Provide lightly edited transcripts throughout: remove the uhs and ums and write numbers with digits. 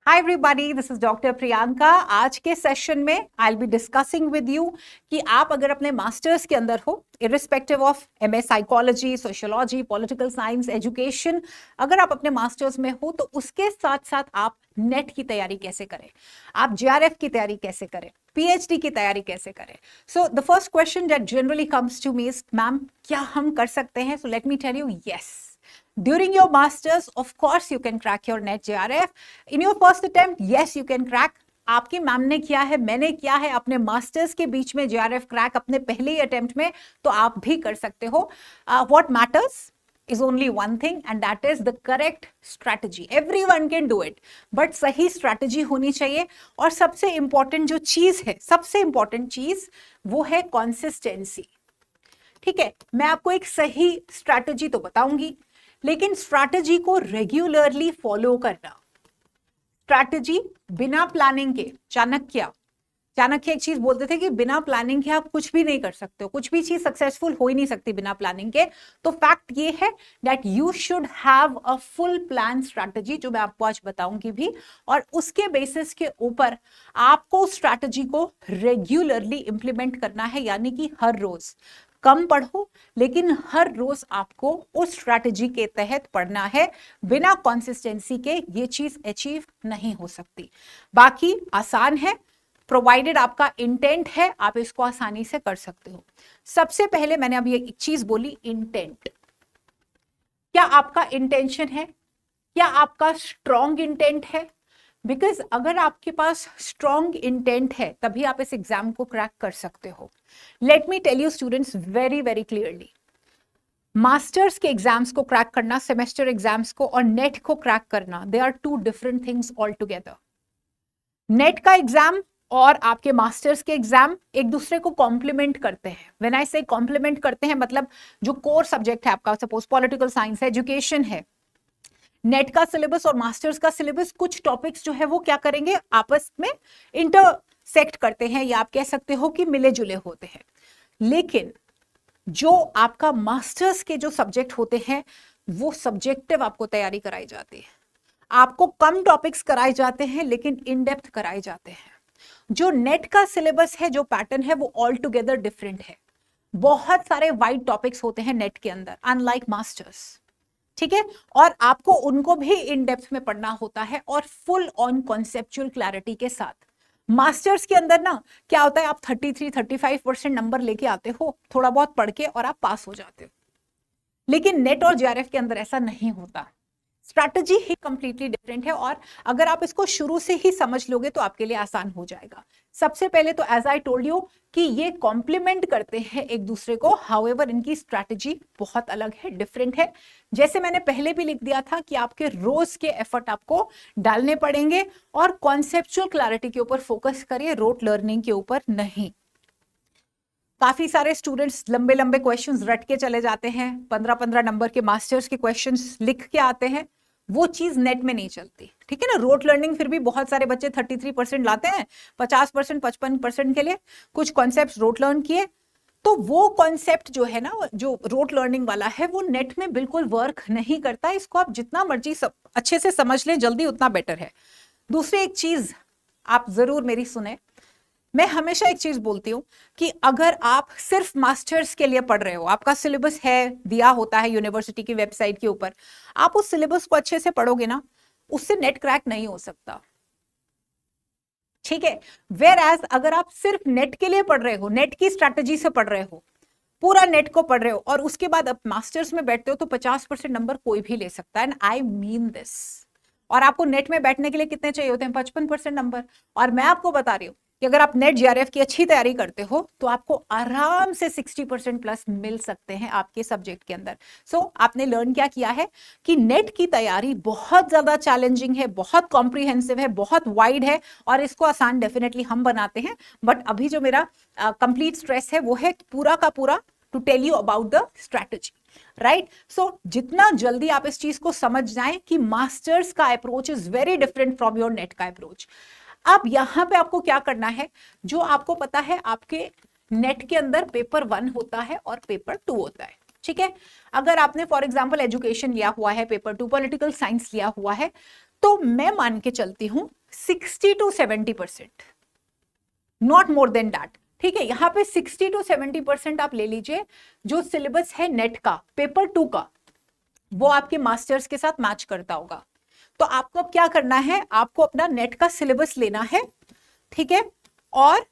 Hi everybody, this is doctor Priyanka. आज के session में I will be discussing with you कि आप अगर अपने मास्टर्स के अंदर हो, irrespective of MA psychology, sociology, political science, education, अगर आप अपने मास्टर्स में हो तो उसके साथ साथ आप नेट की तैयारी कैसे करें, आप जेआरएफ की तैयारी कैसे करें, पीएचडी की तैयारी कैसे करें। So the first question that generally comes to me is, ma'am क्या हम कर सकते हैं? So let me tell you, yes. During your masters, of course, you can crack your NET JRF. In your first attempt, yes, you can crack. आपकी ma'am ने किया है, मैंने किया है, अपने मास्टर्स के बीच में JRF क्रैक अपने पहले ही अटेम्प्ट में, तो आप भी कर सकते हो. What matters is only one thing, and that is the correct strategy. Everyone can do it, but सही strategy होनी चाहिए. और सबसे important जो चीज है, सबसे important चीज वो है consistency. ठीक है, मैं आपको एक सही स्ट्रैटेजी तो बताऊंगी, लेकिन स्ट्रैटेजी को रेगुलरली फॉलो करना. स्ट्रैटेजी बिना प्लानिंग के, चाणक्य एक चीज बोलते थे कि बिना प्लानिंग के आप कुछ भी नहीं कर सकते हो, कुछ भी चीज सक्सेसफुल हो ही नहीं सकती बिना प्लानिंग के. तो फैक्ट ये है that you should have a full plan strategy, जो मैं आपको आज बताऊंगी भी, और उसके बेसिस के ऊपर आपको स्ट्रैटेजी को रेगुलरली इंप्लीमेंट करना है. यानी कि हर रोज कम पढ़ो, लेकिन हर रोज आपको उस स्ट्रैटेजी के तहत पढ़ना है. बिना कंसिस्टेंसी के ये चीज अचीव नहीं हो सकती. बाकी आसान है, प्रोवाइडेड आपका इंटेंट है, आप इसको आसानी से कर सकते हो. सबसे पहले मैंने अभी एक चीज बोली, इंटेंट. क्या आपका इंटेंशन है? क्या आपका स्ट्रॉन्ग इंटेंट है? बिकॉज अगर आपके पास स्ट्रॉन्ग इंटेंट है तभी आप इस एग्जाम को क्रैक कर सकते हो. Let me tell you students very very clearly, masters के एग्जाम्स को क्रैक करना, सेमेस्टर एग्जाम्स को और नेट को क्रैक करना, they are two different things all together. NET का एग्जाम और आपके मास्टर्स के एग्जाम एक दूसरे को कॉम्प्लीमेंट करते हैं. व्हेन आई से कॉम्प्लीमेंट करते हैं, मतलब जो कोर सब्जेक्ट है आपका, सपोज पॉलिटिकल साइंस है, एजुकेशन है, नेट का सिलेबस और मास्टर्स का सिलेबस कुछ टॉपिक्स जो है वो क्या करेंगे, आपस में इंटरसेक्ट करते हैं, या आप कह सकते हो कि मिले जुले होते हैं. लेकिन जो आपका मास्टर्स के जो सब्जेक्ट होते हैं वो सब्जेक्टिव आपको तैयारी कराई जाती है. आपको कम टॉपिक्स कराए जाते हैं लेकिन इन डेप्थ कराए जाते हैं. जो नेट का सिलेबस है, जो पैटर्न है, वो ऑल टुगेदर डिफरेंट है. बहुत सारे वाइड टॉपिक्स होते हैं नेट के अंदर, अनलाइक मास्टर्स. ठीक है, और आपको उनको भी इन डेप्थ में पढ़ना होता है और फुल ऑन कॉन्सेप्चुअल क्लैरिटी के साथ. मास्टर्स के अंदर ना क्या होता है, आप 33-35% नंबर लेके आते हो थोड़ा बहुत पढ़ के और आप पास हो जाते हो. लेकिन नेट और जेआरएफ के अंदर ऐसा नहीं होता. स्ट्रैटेजी ही कंप्लीटली डिफरेंट है, और अगर आप इसको शुरू से ही समझ लोगे तो आपके लिए आसान हो जाएगा. सबसे पहले तो एज आई टोल्ड यू कि ये कॉम्प्लीमेंट करते हैं एक दूसरे को, हाउएवर इनकी स्ट्रैटेजी बहुत अलग है, डिफरेंट है. जैसे मैंने पहले भी लिख दिया था कि आपके रोज के एफर्ट आपको डालने पड़ेंगे और कॉन्सेप्चुअल क्लैरिटी के ऊपर फोकस करिए, रोट लर्निंग के ऊपर नहीं. काफी सारे स्टूडेंट्स लंबे लंबे क्वेश्चंस रट के चले जाते हैं, 15-15 नंबर के मास्टर्स के क्वेश्चंस लिख के आते हैं. वो चीज नेट में नहीं चलती. ठीक है ना, रोट लर्निंग फिर भी बहुत सारे बच्चे 33% लाते हैं, 50%, 55% के लिए कुछ कॉन्सेप्ट रोट लर्न किए. तो वो कॉन्सेप्ट जो है ना, जो रोट लर्निंग वाला है, वो नेट में बिल्कुल वर्क नहीं करता. इसको आप जितना मर्जी अच्छे से समझ लें जल्दी, उतना बेटर है. दूसरी एक चीज आप जरूर मेरी सुने, मैं हमेशा एक चीज बोलती हूं कि अगर आप सिर्फ मास्टर्स के लिए पढ़ रहे हो, आपका सिलेबस है, दिया होता है यूनिवर्सिटी की वेबसाइट के ऊपर, आप उस सिलेबस को अच्छे से पढ़ोगे ना, उससे नेट क्रैक नहीं हो सकता. ठीक है, वेयर एज अगर आप सिर्फ नेट के लिए पढ़ रहे हो, नेट की स्ट्रैटेजी से पढ़ रहे हो, पूरा नेट को पढ़ रहे हो, और उसके बाद आप मास्टर्स में बैठते हो, तो 50% नंबर कोई भी ले सकता है. And I mean this. और आपको नेट में बैठने के लिए कितने चाहिए होते हैं? 55% नंबर. और मैं आपको बता रही हूं कि अगर आप नेट जेआरएफ की अच्छी तैयारी करते हो तो आपको आराम से 60% प्लस मिल सकते हैं आपके सब्जेक्ट के अंदर. सो आपने लर्न क्या किया है कि नेट की तैयारी बहुत ज्यादा चैलेंजिंग है, बहुत कॉम्प्रिहेंसिव है, बहुत वाइड है, और इसको आसान डेफिनेटली हम बनाते हैं. बट अभी जो मेरा कंप्लीट स्ट्रेस है वो है पूरा का पूरा to tell you about the strategy. Right, so जितना जल्दी आप इस चीज को समझ जाएं कि मास्टर्स का approach is very different from your net का अप्रोच. अब यहां पे आपको क्या करना है, जो आपको पता है आपके नेट के अंदर पेपर 1 होता है और पेपर 2 होता है. ठीक है, अगर आपने फॉर एग्जांपल एजुकेशन लिया हुआ है, पेपर 2 पॉलिटिकल साइंस लिया हुआ है, तो मैं मान के चलती हूं 60 to 70%, not more than that. ठीक है, यहां पे 60 to 70% आप ले लीजिए। जो सिलेबस है नेट का पेपर 2 का, वो आपके मास्टर्स के साथ मैच करता होगा। तो आपको अब क्या करना है, आपको अपना नेट का सिलेबस लेना है, ठीक है, और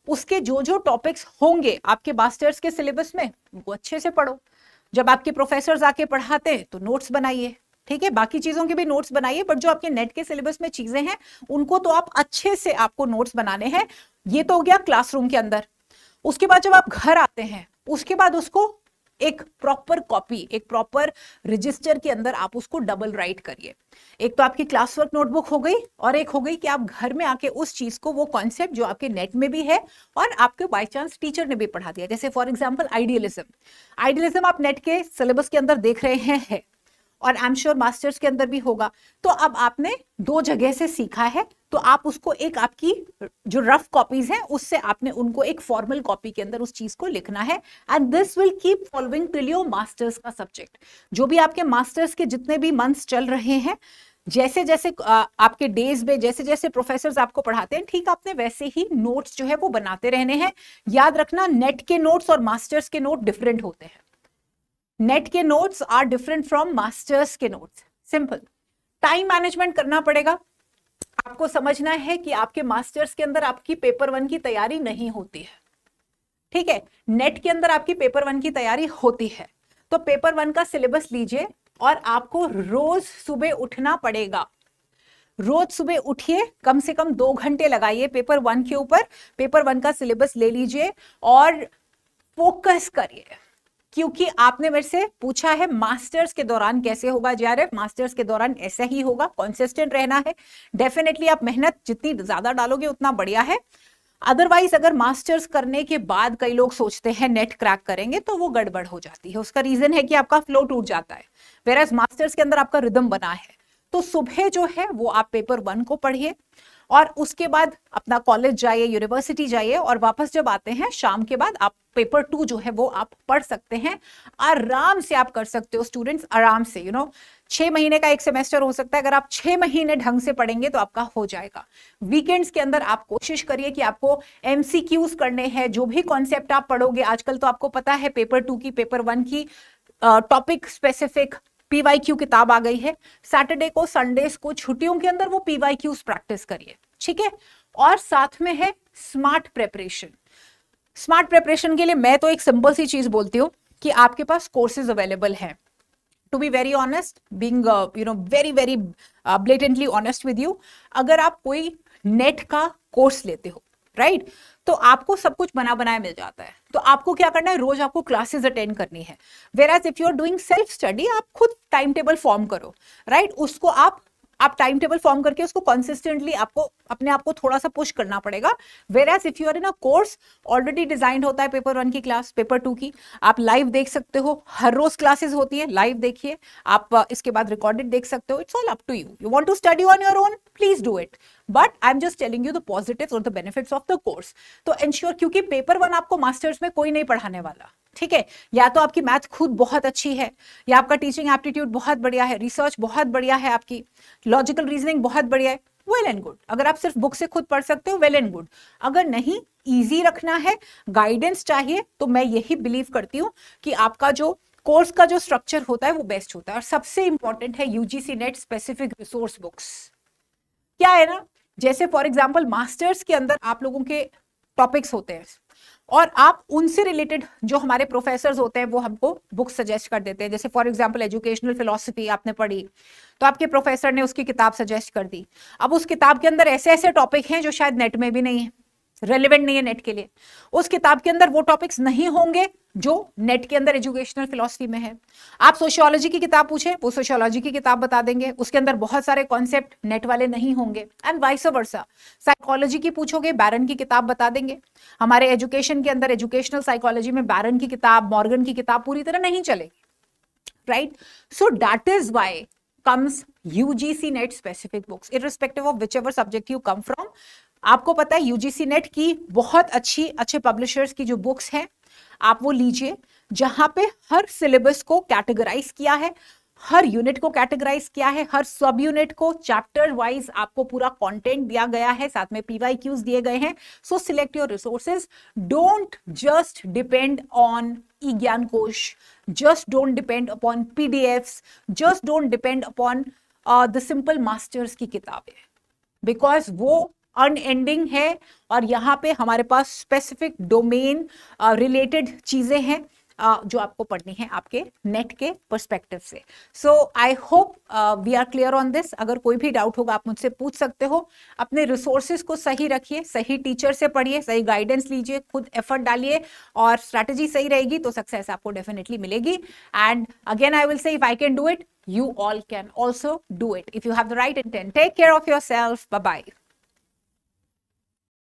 उसके जो जो टॉपिक्स होंगे आपके मास्टर्स के सिलेबस में वो अच्छे से पढ़ो। जब आपके प्रोफेसर आके पढ़ाते हैं तो नोट्स बनाइए, ठीक है, बाकी चीजों के भी नोट्स बनाइए, बट जो आपके नेट के सिलेबस में चीजें हैं उनको तो आप अच्छे से आपको नोट्स बनाने हैं। ये तो हो गया क्लासरूम के अंदर। उसके बाद जब आप घर आते हैं, उसके बाद उसको एक प्रॉपर कॉपी, एक प्रॉपर रजिस्टर के अंदर आप उसको डबल राइट करिए। एक तो आपकी क्लास वर्क नोटबुक हो गई, और एक हो गई कि आप घर में आके उस चीज को, वो कॉन्सेप्ट जो आपके नेट में भी है और आपके बाय चांस टीचर ने भी पढ़ा दिया, जैसे फॉर एग्जांपल आइडियलिज्म आप नेट के सिलेबस के अंदर देख रहे हैं और आई एम श्योर मास्टर्स के अंदर भी होगा। तो अब आपने 2 जगह से सीखा है, तो आप उसको एक, आपकी जो रफ कॉपीज हैं उससे आपने उनको एक फॉर्मल कॉपी के अंदर उस चीज को लिखना है, and this will keep following till your masters का सब्जेक्ट। जो भी आपके मास्टर्स के जितने भी मंथ्स चल रहे हैं, जैसे जैसे आपके डेज में जैसे जैसे प्रोफेसर्स आपको पढ़ाते हैं, ठीक आपने वैसे ही नोट्स जो है वो बनाते रहने हैं। याद रखना, नेट के नोट्स और मास्टर्स के नोट डिफरेंट होते हैं। नेट के notes are different from masters के नोट्स। सिंपल टाइम मैनेजमेंट करना पड़ेगा। आपको समझना है कि आपके मास्टर्स के अंदर आपकी पेपर 1 की तैयारी नहीं होती है, ठीक है, नेट के अंदर आपकी पेपर 1 की तैयारी होती है। तो पेपर 1 का सिलेबस लीजिए और आपको रोज सुबह उठना पड़ेगा। रोज सुबह उठिए, कम से कम 2 घंटे लगाइए पेपर 1 के ऊपर। पेपर 1 का सिलेबस ले लीजिए और फोकस करिए, क्योंकि आपने मेरे से पूछा है मास्टर्स के दौरान कैसे होगा जेआरएफ। मास्टर्स के दौरान ऐसा ही होगा, कंसिस्टेंट रहना है। डेफिनेटली आप मेहनत जितनी ज्यादा डालोगे उतना बढ़िया है। अदरवाइज अगर मास्टर्स करने के बाद कई लोग सोचते हैं नेट क्रैक करेंगे, तो वो गड़बड़ हो जाती है। उसका रीजन है कि आपका फ्लो टूट जाता है, वेराज मास्टर्स के अंदर आपका रिदम बना है। तो सुबह जो है वो आप पेपर 1 को पढ़िए और उसके बाद अपना कॉलेज जाइए, यूनिवर्सिटी जाइए, और वापस जब आते हैं शाम के बाद आप पेपर 2 जो है वो आप पढ़ सकते हैं। आराम से आप कर सकते हो स्टूडेंट्स, आराम से। 6 महीने का एक सेमेस्टर हो सकता है, अगर आप 6 महीने ढंग से पढ़ेंगे तो आपका हो जाएगा। वीकेंड्स के अंदर आप कोशिश करिए कि आपको एमसीक्यूज करने हैं। जो भी कॉन्सेप्ट आप पढ़ोगे, आजकल तो आपको पता है पेपर 2 की, पेपर 1 की टॉपिक स्पेसिफिक पीवाईक्यू किताब आ गई है। सैटरडे को, संडेज को, छुट्टियों के अंदर वो पीवाईक्यूज प्रैक्टिस करिए, ठीक है। और साथ में है स्मार्ट प्रेपरेशन। स्मार्ट प्रेपरेशन के लिए मैं तो एक सिंपल सी चीज बोलती हूँ कि आपके पास कोर्सेज अवेलेबल हैं। To be very honest, being very very blatantly honest with you, अगर आप कोई नेट का कोर्स लेते हो, राइट, तो आपको सब कुछ बना बनाया मिल जाता है। तो आपको क्या करना है, रोज आपको क्लासेस अटेंड करनी है। Whereas if you are doing self study, आप खुद टाइम टेबल फॉर्म करो, राइट, उसको आप टाइम टेबल फॉर्म करके उसको कंसिस्टेंटली आपको अपने आप को थोड़ा सा पुश करना पड़ेगा। Whereas if you are in a course already designed होता है पेपर 1 की क्लास, पेपर 2 की आप लाइव देख सकते हो। हर रोज क्लासेस होती है, लाइव देखिए आप, इसके बाद रिकॉर्डेड देख सकते हो। It's all up to you. You want to study on your own, please do it, but I am just telling you the positives और the benefits of the course. तो एंश्योर, क्योंकि पेपर 1 आपको masters में कोई नहीं पढ़ाने वाला, ठीक है। या तो आपकी मैथ खुद बहुत अच्छी है, या आपका टीचिंग एप्टीट्यूड बहुत बढ़िया है, रिसर्च बहुत बढ़िया है, आपकी लॉजिकल रीजनिंग बहुत बढ़िया है, वेल एंड गुड। अगर आप सिर्फ बुक से खुद पढ़ सकते हो, वेल एंड गुड। अगर नहीं, इजी रखना है, गाइडेंस चाहिए, तो मैं यही बिलीव करती हूँ कि आपका जो कोर्स का जो स्ट्रक्चर होता है वो बेस्ट होता है। और सबसे इंपॉर्टेंट है UGC net specific resource books. क्या है ना, जैसे फॉर एग्जाम्पल मास्टर्स के अंदर आप लोगों के टॉपिक्स होते हैं और आप उनसे रिलेटेड जो हमारे प्रोफेसर्स होते हैं वो हमको बुक सजेस्ट कर देते हैं। जैसे फॉर एग्जांपल एजुकेशनल फिलॉसफी आपने पढ़ी, तो आपके प्रोफेसर ने उसकी किताब सजेस्ट कर दी। अब उस किताब के अंदर ऐसे ऐसे टॉपिक हैं जो शायद नेट में भी नहीं है, रेलेवेंट नहीं है नेट के लिए। उस किताब के अंदर वो टॉपिक्स नहीं होंगे जो नेट के अंदर एजुकेशनल फिलॉसफी में है। आप सोशियोलॉजी की किताब पूछे, वो सोशियोलॉजी की किताब बता देंगे, उसके अंदर बहुत सारे कॉन्सेप्ट नेट वाले नहीं होंगे, एंड वाइस वर्सा। साइकोलॉजी की पूछोगे, बैरन की किताब बता देंगे। हमारे एजुकेशन के अंदर एजुकेशनल साइकोलॉजी में बैरन की किताब, मॉर्गन की किताब पूरी तरह नहीं चलेगी, right. So that is why comes UGC NET specific books, irrespective of whichever subject you come from। आपको पता है यूजीसी नेट की बहुत अच्छे पब्लिशर्स की जो बुक्स हैं, आप वो लीजिए, जहां पे हर सिलेबस को कैटेगराइज किया है, हर यूनिट को कैटेगराइज किया है, हर सब यूनिट को चैप्टर वाइज आपको पूरा कंटेंट दिया गया है, साथ में PYQs दिए गए हैं. So select your resources. Don't just depend on eGyan Kosh, just don't depend upon PDFs, just don't depend upon the simple masters की किताबें, because वो अनएंडिंग है और यहाँ पे हमारे पास स्पेसिफिक डोमेन रिलेटेड चीजें हैं जो आपको पढ़नी है आपके नेट के पर्सपेक्टिव से. So I hope we are clear on this. अगर कोई भी डाउट होगा आप मुझसे पूछ सकते हो. अपने रिसोर्सेज को सही रखिए, सही टीचर से पढ़िए, सही गाइडेंस लीजिए, खुद एफर्ट डालिए और स्ट्रैटेजी सही रहेगी तो सक्सेस आपको डेफिनेटली मिलेगी. And again I will say if I can do it, you all can also do it if you have the right intent. Take care of yourself. Bye bye.